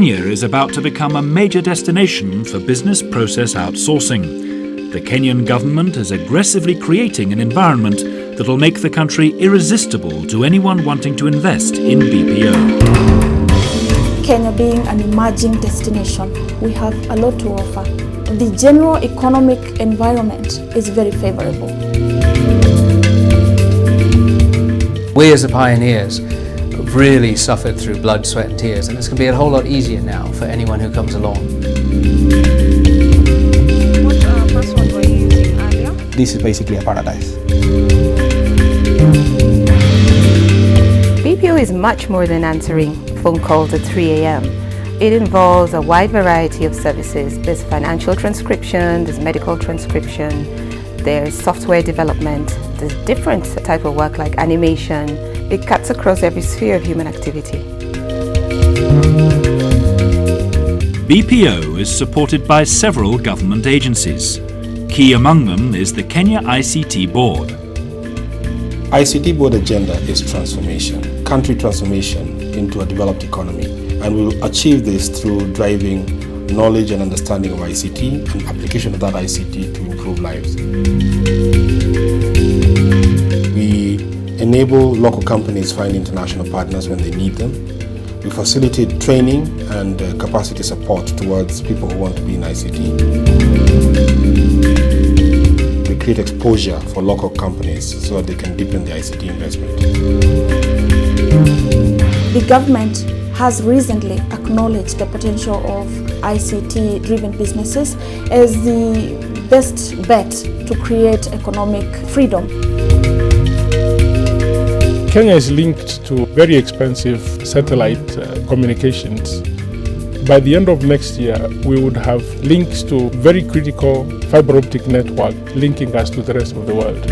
Kenya is about to become a major destination for business process outsourcing. The Kenyan government is aggressively creating an environment that will make the country irresistible to anyone wanting to invest in BPO. Kenya being an emerging destination, we have a lot to offer. The general economic environment is very favorable. We as the pioneers have really suffered through blood, sweat and tears, and it's going to be a whole lot easier now for anyone who comes along. What password were you using earlier? This is basically a paradise. BPO is much more than answering phone calls at 3 a.m. It involves a wide variety of services. There's financial transcription, there's medical transcription, there's software development, there's different type of work like animation. It cuts across every sphere of human activity. BPO is supported by several government agencies. Key among them is the Kenya Ict Board. Ict Board agenda is transformation, country transformation into a developed economy, and we will achieve this through driving knowledge and understanding of ICT and application of that ICT to improve lives. We enable local companies find international partners when they need them. We facilitate training and capacity support towards people who want to be in ICT. We create exposure for local companies so that they can deepen their ICT investment. The government has recently acknowledged the potential of ICT-driven businesses as the best bet to create economic freedom. Kenya is linked to very expensive satellite communications. By the end of next year, we would have links to very critical fiber optic network linking us to the rest of the world.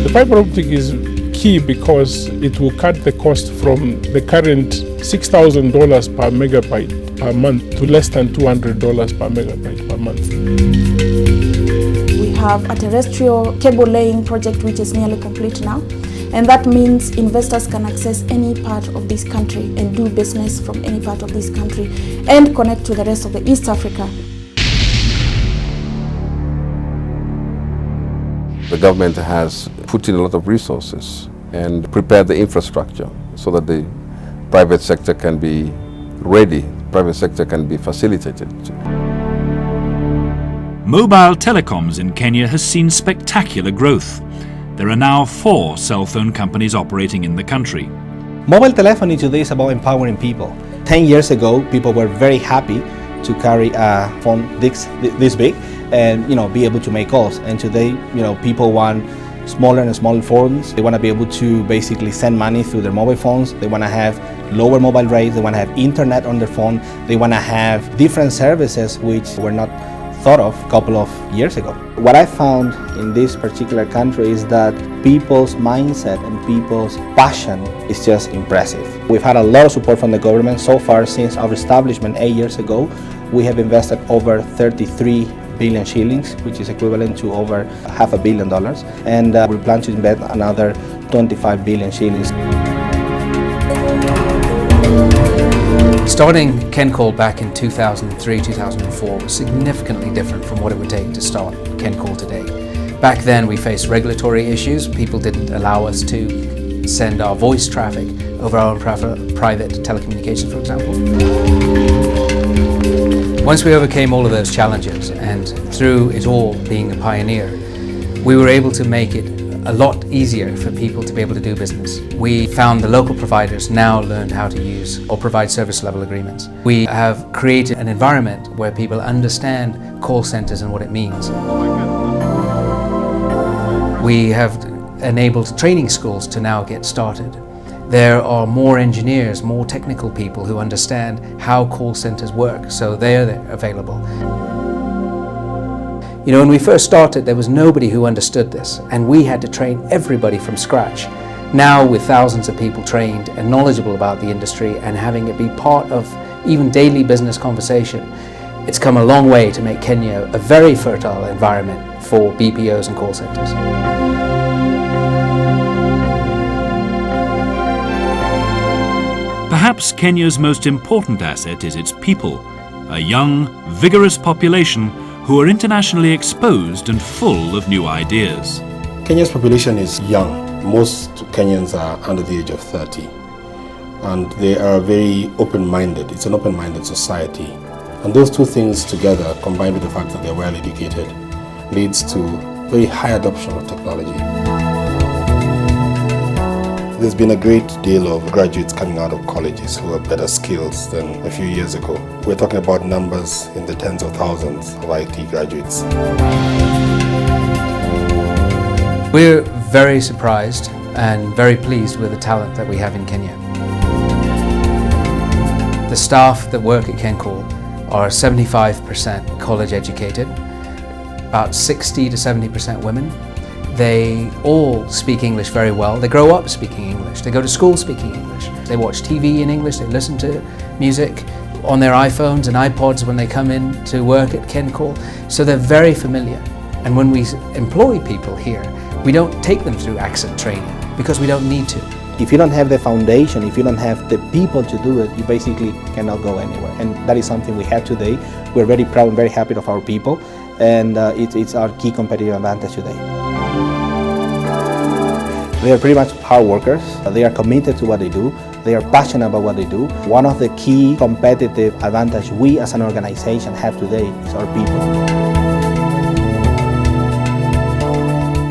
The fiber optic is key because it will cut the cost from the current $6,000 per megabyte per month to less than $200 per megabyte per month. We have a terrestrial cable laying project which is nearly complete now, and that means investors can access any part of this country and do business from any part of this country and connect to the rest of the East Africa. The government has put in a lot of resources and prepared the infrastructure so that the private sector can be ready, private sector can be facilitated. Mobile telecoms in Kenya has seen spectacular growth. There are now 4 cell phone companies operating in the country. Mobile telephony today is about empowering people. 10 years ago, people were very happy to carry a phone this big and be able to make calls. And today, people want smaller and smaller phones. They want to be able to basically send money through their mobile phones. They want to have lower mobile rates. They want to have internet on their phone. They want to have different services which were not thought of a couple of years ago. What I found in this particular country is that people's mindset and people's passion is just impressive. We've had a lot of support from the government. So far, since our establishment 8 years ago, we have invested over 33 billion shillings, which is equivalent to over $500 million, and we plan to invest another 25 billion shillings. Starting KenCall back in 2003-2004 was significantly different from what it would take to start KenCall today. Back then we faced regulatory issues. People didn't allow us to send our voice traffic over our own private telecommunications, for example. Once we overcame all of those challenges, and through it all being a pioneer, we were able to make it a lot easier for people to be able to do business. We found the local providers now learned how to use or provide service level agreements. We have created an environment where people understand call centers and what it means. We have enabled training schools to now get started. There are more engineers, more technical people who understand how call centers work, so they're available. When we first started, there was nobody who understood this, and we had to train everybody from scratch. Now, with thousands of people trained and knowledgeable about the industry and having it be part of even daily business conversation, it's come a long way to make Kenya a very fertile environment for BPOs and call centers. Perhaps Perhaps Kenya's most important asset is its people, a young, vigorous population who are internationally exposed and full of new ideas. Kenya's population is young. Most Kenyans are under the age of 30, and they are very open-minded. It's an open-minded society. And those two things together, combined with the fact that they're well educated, leads to very high adoption of technology. There's been a great deal of graduates coming out of colleges who have better skills than a few years ago. We're talking about numbers in the tens of thousands of IT graduates. We're very surprised and very pleased with the talent that we have in Kenya. The staff that work at KenCall are 75% college educated, about 60 to 70% women. They all speak English very well. They grow up speaking English. They go to school speaking English. They watch TV in English. They listen to music on their iPhones and iPods when they come in to work at KenCall. So they're very familiar. And when we employ people here, we don't take them through accent training because we don't need to. If you don't have the foundation, if you don't have the people to do it, you basically cannot go anywhere. And that is something we have today. We're very proud and very happy of our people, and it's our key competitive advantage today. They are pretty much hard workers. They are committed to what they do. They are passionate about what they do. One of the key competitive advantages we as an organization have today is our people.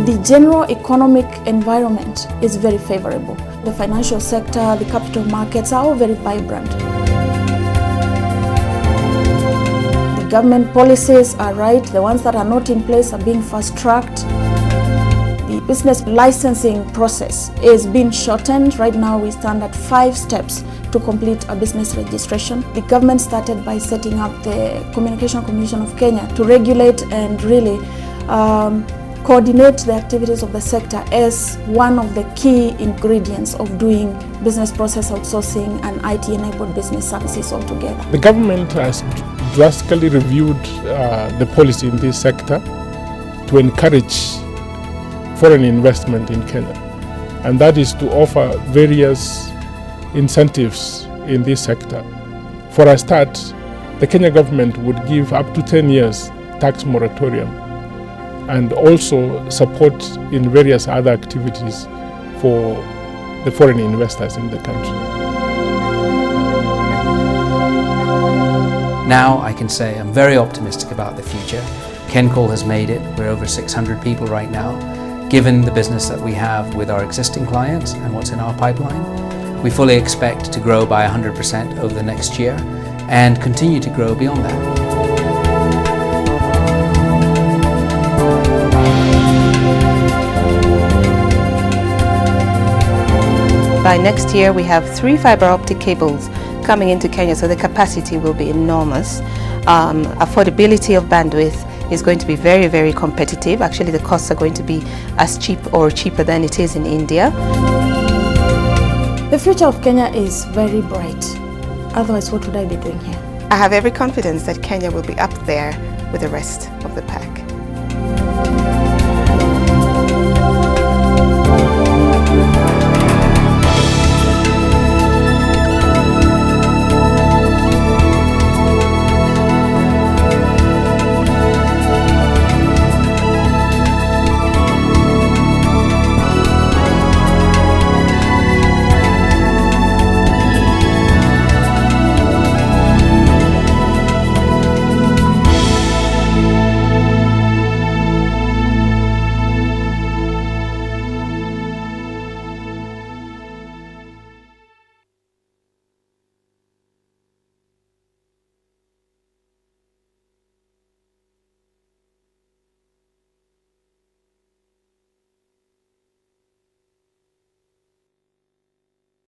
The general economic environment is very favorable. The financial sector, the capital markets are all very vibrant. The government policies are right. The ones that are not in place are being fast-tracked. The business licensing process is being shortened. Right now we stand at 5 steps to complete a business registration. The government started by setting up the Communication Commission of Kenya to regulate and really coordinate the activities of the sector as one of the key ingredients of doing business process outsourcing and IT-enabled business services altogether. The government has drastically reviewed the policy in this sector to encourage foreign investment in Kenya, and that is to offer various incentives in this sector. For a start, the Kenya government would give up to 10 years tax moratorium and also support in various other activities for the foreign investors in the country. Now I can say I'm very optimistic about the future. KenCall has made it. We're over 600 people right now. Given the business that we have with our existing clients and what's in our pipeline, we fully expect to grow by 100% over the next year and continue to grow beyond that. By next year, we have 3 fiber optic cables coming into Kenya, so the capacity will be enormous. Affordability of bandwidth is going to be very, very competitive. Actually, the costs are going to be as cheap or cheaper than it is in India. The future of Kenya is very bright. Otherwise, what would I be doing here? I have every confidence that Kenya will be up there with the rest of the pack.